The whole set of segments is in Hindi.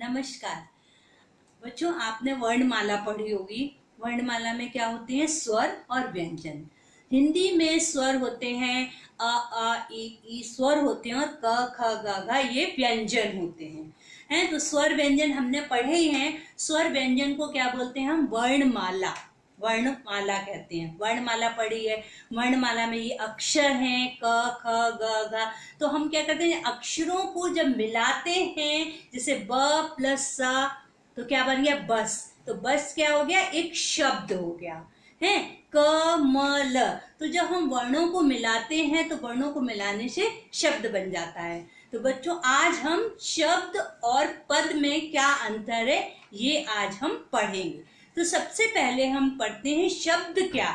नमस्कार बच्चों, आपने वर्णमाला पढ़ी होगी। वर्णमाला में क्या होते हैं? स्वर और व्यंजन। हिंदी में स्वर होते हैं अ आ ई स्वर होते हैं, और क ख ग घ ये व्यंजन होते हैं। तो स्वर व्यंजन हमने पढ़े ही हैं। स्वर व्यंजन को क्या बोलते हैं? हम वर्णमाला, वर्णमाला कहते हैं। वर्णमाला पढ़ी है। वर्णमाला में ये अक्षर हैं क ख ग घ। तो हम क्या करते हैं? अक्षरों को जब मिलाते हैं, जैसे ब प्लस स, तो क्या बन गया? बस। तो बस क्या हो गया? एक शब्द हो गया है। कमल। तो जब हम वर्णों को मिलाते हैं तो वर्णों को मिलाने से शब्द बन जाता है। तो बच्चों, आज हम शब्द और पद में क्या अंतर है ये आज हम पढ़ेंगे। तो सबसे पहले हम पढ़ते हैं शब्द क्या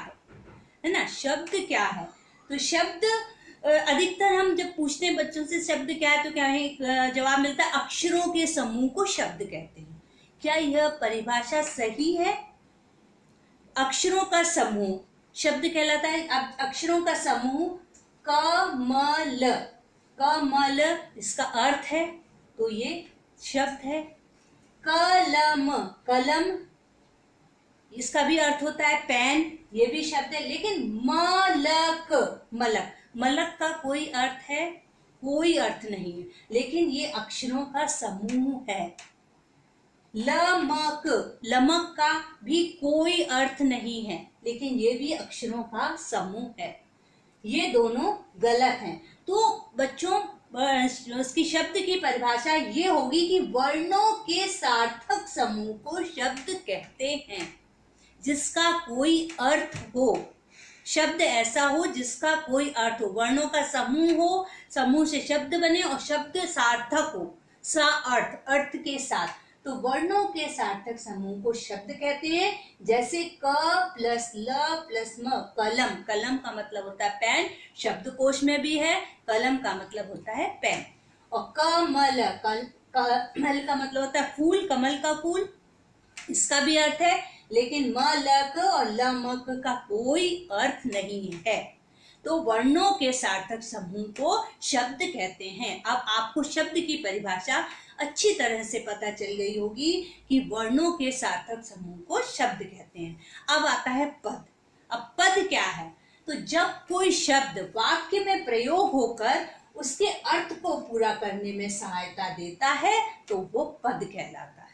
है ना? शब्द क्या है? तो शब्द अधिकतर हम जब पूछते हैं बच्चों से शब्द क्या है, तो क्या है जवाब मिलता है? अक्षरों के समूह को शब्द कहते हैं। क्या यह परिभाषा सही है? अक्षरों का समूह शब्द कहलाता है। अब अक्षरों का समूह कमल, कमल इसका अर्थ है, तो ये शब्द है। कलम, कलम इसका भी अर्थ होता है पेन, ये भी शब्द है। लेकिन मलक, मलक, मलक का कोई अर्थ है? कोई अर्थ नहीं है, लेकिन ये अक्षरों का समूह है। लमक, लमक का भी कोई अर्थ नहीं है, लेकिन ये भी अक्षरों का समूह है। ये दोनों गलत हैं। तो बच्चों, उसकी शब्द की परिभाषा ये होगी कि वर्णों के सार्थक समूह को शब्द कहते हैं, जिसका कोई अर्थ हो। शब्द ऐसा हो जिसका कोई अर्थ हो। वर्णों का समूह हो, समूह से शब्द बने और शब्द सार्थक हो, सा अर्थ, अर्थ के साथ। तो वर्णों के सार्थक समूह को शब्द कहते हैं। जैसे क प्लस ल प्लस म, कलम, कलम का मतलब होता है पेन, शब्दकोश में भी है। कलम का मतलब होता है पेन। और कमल, कमल का मतलब होता है फूल, कमल का फूल, इसका भी अर्थ है। लेकिन मलक और लमक का कोई अर्थ नहीं है। तो वर्णों के सार्थक समूह को शब्द कहते हैं। अब आपको शब्द की परिभाषा अच्छी तरह से पता चल गई होगी कि वर्णों के सार्थक समूह को शब्द कहते हैं। अब आता है पद। अब पद क्या है? तो जब कोई शब्द वाक्य में प्रयोग होकर उसके अर्थ को पूरा करने में सहायता देता है तो वो पद कहलाता है।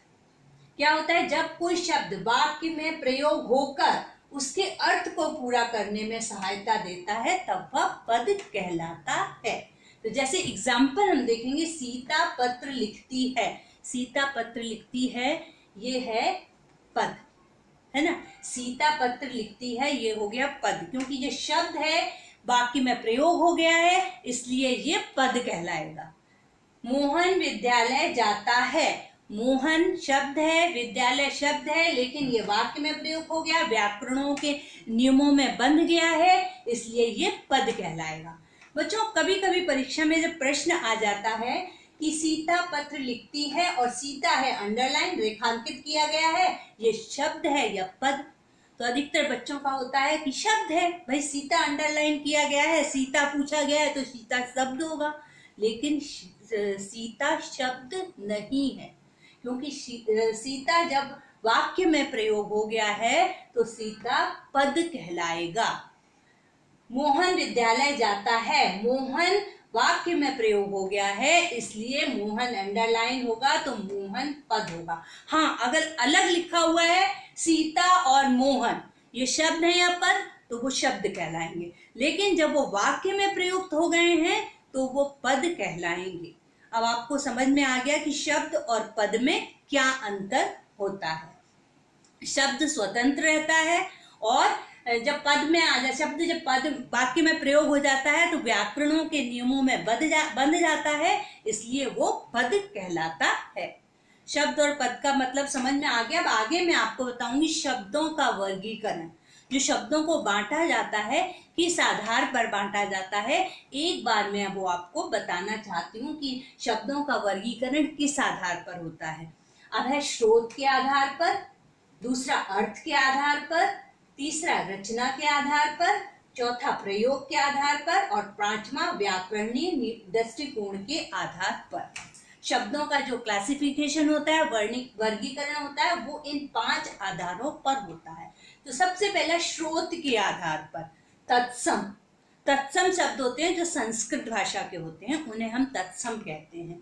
क्या होता है? जब कोई शब्द वाक्य में प्रयोग होकर उसके अर्थ को पूरा करने में सहायता देता है तब वह पद कहलाता है। तो जैसे एग्जाम्पल हम देखेंगे, सीता पत्र लिखती है। सीता पत्र लिखती है, ये है पद, है ना? सीता पत्र लिखती है, ये हो गया पद, क्योंकि ये शब्द है, वाक्य में प्रयोग हो गया है, इसलिए ये पद कहलाएगा। मोहन विद्यालय जाता है। मोहन शब्द है, विद्यालय शब्द है, लेकिन ये वाक्य में प्रयोग हो गया, व्याकरणों के नियमों में बंध गया है, इसलिए ये पद कहलाएगा। बच्चों, कभी कभी परीक्षा में जब प्रश्न आ जाता है कि सीता पत्र लिखती है और सीता है अंडरलाइन, रेखांकित किया गया है, ये शब्द है या पद? तो अधिकतर बच्चों का होता है कि शब्द है। भाई सीता अंडरलाइन किया गया है, सीता पूछा गया है, तो सीता शब्द होगा। लेकिन सीता शब्द नहीं है, क्योंकि सीता जब वाक्य में प्रयोग हो गया है तो सीता पद कहलाएगा। मोहन विद्यालय जाता है, मोहन वाक्य में प्रयोग हो गया है, इसलिए मोहन अंडरलाइन होगा, तो मोहन पद होगा। हाँ, अगर अलग लिखा हुआ है सीता और मोहन, ये शब्द है या पद, तो वो शब्द कहलाएंगे। लेकिन जब वो वाक्य में प्रयुक्त हो गए हैं तो वो पद कहलाएंगे। अब आपको समझ में आ गया कि शब्द और पद में क्या अंतर होता है। शब्द स्वतंत्र रहता है, और जब पद में आ जाए, शब्द जब पद वाक्य में प्रयोग हो जाता है तो व्याकरणों के नियमों में बंध जाता है, इसलिए वो पद कहलाता है। शब्द और पद का मतलब समझ में आ गया। अब आगे मैं आपको बताऊंगी शब्दों का वर्गीकरण। जो शब्दों को बांटा जाता है, किस आधार पर बांटा जाता है, एक बार मैं वो आपको बताना चाहती हूँ कि शब्दों का वर्गीकरण किस आधार पर होता है। अब है स्रोत के आधार पर, दूसरा अर्थ के आधार पर, तीसरा रचना के आधार पर, चौथा प्रयोग के आधार पर, और पांचवा व्याकरणीय दृष्टिकोण के आधार पर। शब्दों का जो क्लासिफिकेशन होता है, वर्गीकरण होता है, वो इन 5 आधारों पर होता है। तो सबसे पहला स्रोत के आधार पर तत्सम। तत्सम शब्द होते हैं जो संस्कृत भाषा के होते हैं, उन्हें हम तत्सम कहते हैं।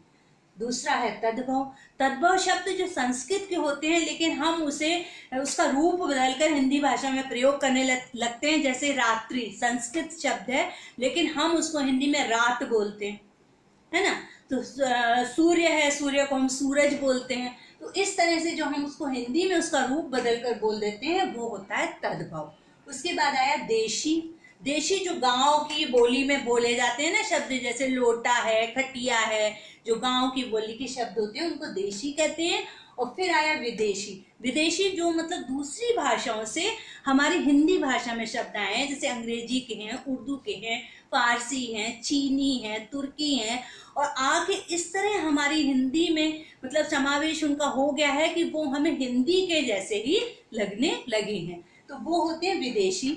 दूसरा है तद्भव। तद्भव शब्द जो संस्कृत के होते हैं लेकिन हम उसका रूप बदलकर हिंदी भाषा में प्रयोग करने लगते हैं। जैसे रात्रि संस्कृत शब्द है लेकिन हम उसको हिंदी में रात बोलते हैं, है ना। तो सूर्य है, सूर्य को हम सूरज बोलते हैं। तो इस तरह से जो हम उसको हिंदी में उसका रूप बदलकर बोल देते हैं वो होता है तद्भव। उसके बाद आया देशी। देशी जो गांव की बोली में बोले जाते हैं ना शब्द, जैसे लोटा है, खटिया है, जो गांव की बोली के शब्द होते हैं उनको देशी कहते हैं। और फिर आया विदेशी। विदेशी जो मतलब दूसरी भाषाओं से हमारी हिंदी भाषा में शब्द आए हैं, जैसे अंग्रेजी के हैं, उर्दू के हैं, फारसी हैं, चीनी हैं, तुर्की हैं, और आगे इस तरह हमारी हिंदी में मतलब समावेश उनका हो गया है कि वो हमें हिंदी के जैसे ही लगने लगे हैं। तो वो होते हैं विदेशी।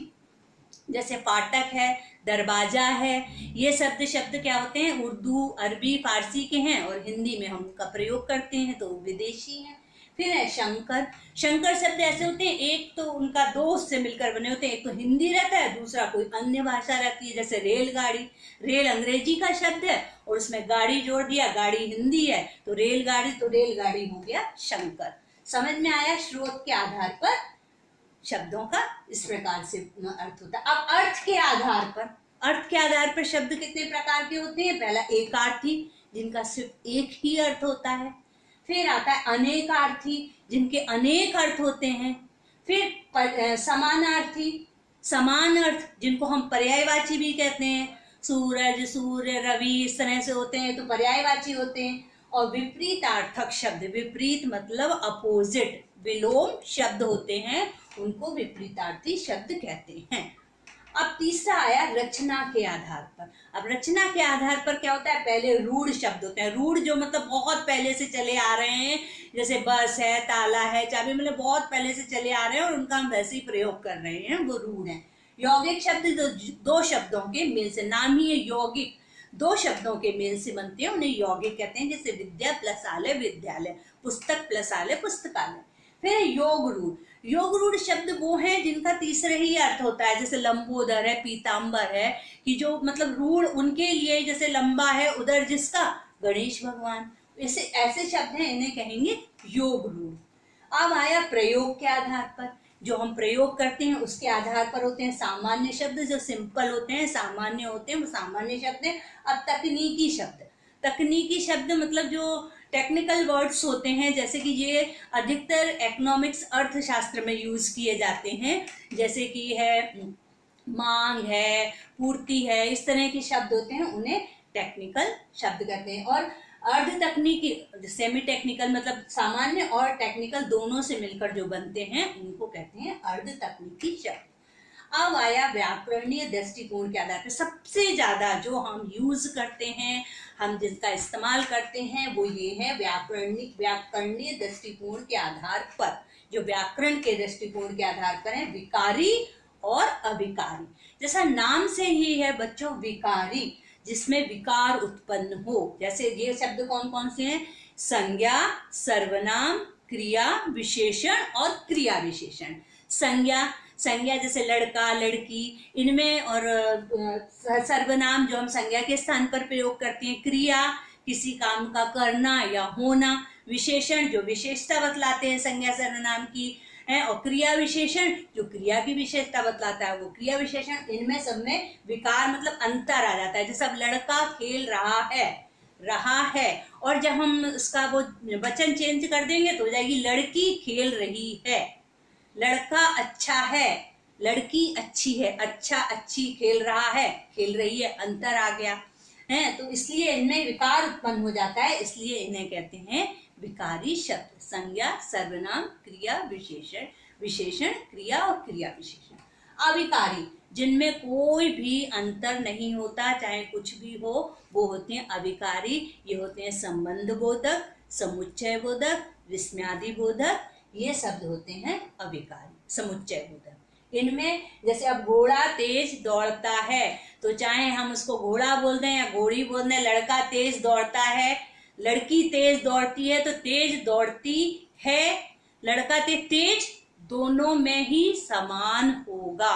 जैसे फाटक है, दरवाजा है, ये शब्द क्या होते हैं, उर्दू, अरबी, फारसी के हैं और हिंदी में हम उनका प्रयोग करते हैं, तो विदेशी हैं। फिर है शंकर। शंकर शब्द ऐसे होते हैं, एक तो उनका दो से मिलकर बने होते हैं, एक तो हिंदी रहता है, दूसरा कोई अन्य भाषा रहती है। जैसे रेलगाड़ी, रेल अंग्रेजी का शब्द है और उसमें गाड़ी जोड़ दिया, गाड़ी हिंदी है तो रेलगाड़ी, तो रेलगाड़ी हो गया शंकर। समझ में आया। स्रोत के आधार पर शब्दों का इस प्रकार से अर्थ होता है। अब अर्थ के आधार पर शब्द कितने प्रकार के होते हैं। पहला एकार्थी, जिनका सिर्फ एक ही अर्थ होता है। फिर आता है अनेकार्थी, जिनके अनेक अर्थ होते हैं। फिर समानार्थी, समान अर्थ, जिनको हम पर्यायवाची भी कहते हैं। सूरज, सूर्य, रवि, इस तरह से होते हैं तो पर्यायवाची होते हैं। और विपरीतार्थक शब्द, विपरीत मतलब अपोजिट, विलोम शब्द होते हैं, उनको विपरीतार्थी शब्द कहते हैं। अब तीसरा आया रचना के आधार पर। अब रचना के आधार पर क्या होता है, पहले रूढ़ शब्द होते हैं। रूढ़ जो मतलब बहुत पहले से चले आ रहे हैं, जैसे बस है, ताला है, चाबी, मतलब बहुत पहले से चले आ रहे हैं और उनका हम वैसे ही प्रयोग कर रहे हैं, वो रूढ़ है। यौगिक शब्द दो शब्दों के मेल से, नाम ही है यौगिक, दो शब्दों के मेल से बनते हैं, उन्हें यौगिक कहते हैं। जैसे विद्या प्लस आलय विद्यालय, पुस्तक प्लस आलय पुस्तकालय। फिर योग रूढ़। योग रूढ़ शब्द वो हैं जिनका तीसरा ही अर्थ होता है, जैसे लंबोदर है, पीताम्बर है, कि जो मतलब रूढ़ उनके लिए, जैसे लंबा है उदर जिसका, गणेश भगवान, ऐसे शब्द हैं, इन्हें कहेंगे योग रूढ़। अब आया प्रयोग के आधार पर। जो हम प्रयोग करते हैं उसके आधार पर होते हैं सामान्य शब्द, जो सिंपल होते हैं, सामान्य होते हैं, वो सामान्य शब्द हैं। अब तकनीकी शब्द। तकनीकी शब्द मतलब जो टेक्निकल वर्ड्स होते हैं, जैसे कि ये अधिकतर इकोनॉमिक्स अर्थशास्त्र में यूज किए जाते हैं, जैसे कि है मांग है, पूर्ति है, इस तरह के शब्द होते हैं, उन्हें टेक्निकल शब्द कहते हैं। और अर्ध तकनीकी, सेमी टेक्निकल मतलब सामान्य और टेक्निकल दोनों से मिलकर जो बनते हैं उनको कहते हैं अर्ध तकनीकी शब्द। अब आया व्याकरणीय दृष्टिकोण के आधार पर। सबसे ज्यादा जो हम यूज करते हैं, हम जिसका इस्तेमाल करते हैं, वो ये है व्याकरणीय दृष्टिकोण के आधार पर। जो व्याकरण के दृष्टिकोण के आधार पर है, विकारी और अविकारी। जैसा नाम से ही है बच्चों, विकारी, जिसमें विकार उत्पन्न हो। जैसे ये शब्द कौन कौन से हैं, संज्ञा, सर्वनाम, क्रिया विशेषण और क्रिया विशेषण। संज्ञा जैसे लड़का, लड़की, इनमें, और सर्वनाम जो हम संज्ञा के स्थान पर प्रयोग करते हैं। क्रिया किसी काम का करना या होना। विशेषण जो विशेषता बतलाते हैं संज्ञा सर्वनाम की है। और क्रिया विशेषण जो क्रिया की विशेषता बतलाता है, वो क्रिया विशेषण। इनमें सब में विकार मतलब अंतर आ जाता है। जैसे अब लड़का खेल रहा है, और जब हम उसका वो वचन चेंज कर देंगे तो हो जाएगी लड़की खेल रही है। लड़का अच्छा है, लड़की अच्छी है, अच्छा अच्छी, खेल रहा है, खेल रही है, अंतर आ गया है। तो इसलिए इनमें विकार उत्पन्न हो जाता है, इसलिए इन्हें कहते हैं विकारी शब्द। संज्ञा, सर्वनाम, क्रिया विशेषण, क्रिया और क्रिया विशेषण। अविकारी, जिनमें कोई भी अंतर नहीं होता, चाहे कुछ भी हो, वो होते हैं अविकारी। ये होते हैं संबंध बोधक, समुच्चय बोधक, विस्मयादि बोधक, ये शब्द होते हैं अविकारी, समुच्चय बोधक। इनमें जैसे अब घोड़ा तेज दौड़ता है, तो चाहे हम उसको घोड़ा बोल दें या घोड़ी बोल दें, लड़का तेज दौड़ता है, लड़की तेज दौड़ती है तो तेज दौड़ती है, लड़का तेज, दोनों में ही समान होगा।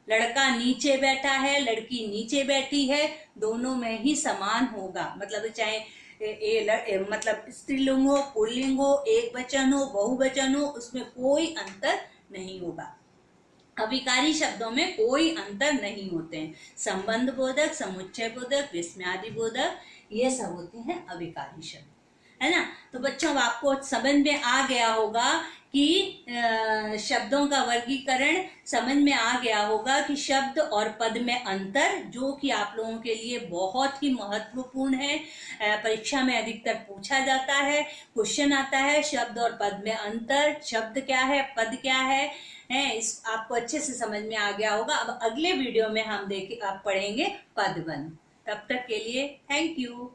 लड़का नीचे बैठा है, लड़की नीचे बैठी है, दोनों में ही समान होगा। मतलब चाहे मतलब स्त्रीलिंग हो, पुल्लिंग हो, एक वचन हो, बहुवचन हो, उसमें कोई अंतर नहीं होगा। अविकारी शब्दों में कोई अंतर नहीं होते हैं। संबंध बोधक, समुच्चय बोधक, विस्मयादि बोधक, ये सब होते हैं अविकारी शब्द, है ना। तो बच्चों आपको समझ में आ गया होगा कि शब्दों का वर्गीकरण समझ में आ गया होगा कि शब्द और पद में अंतर, जो कि आप लोगों के लिए बहुत ही महत्वपूर्ण है। परीक्षा में अधिकतर पूछा जाता है, क्वेश्चन आता है शब्द और पद में अंतर, शब्द क्या है, पद क्या है, इस आपको अच्छे से समझ में आ गया होगा। अब अगले वीडियो में हम आप पढ़ेंगे पदबंध। तब तक के लिए थैंक यू।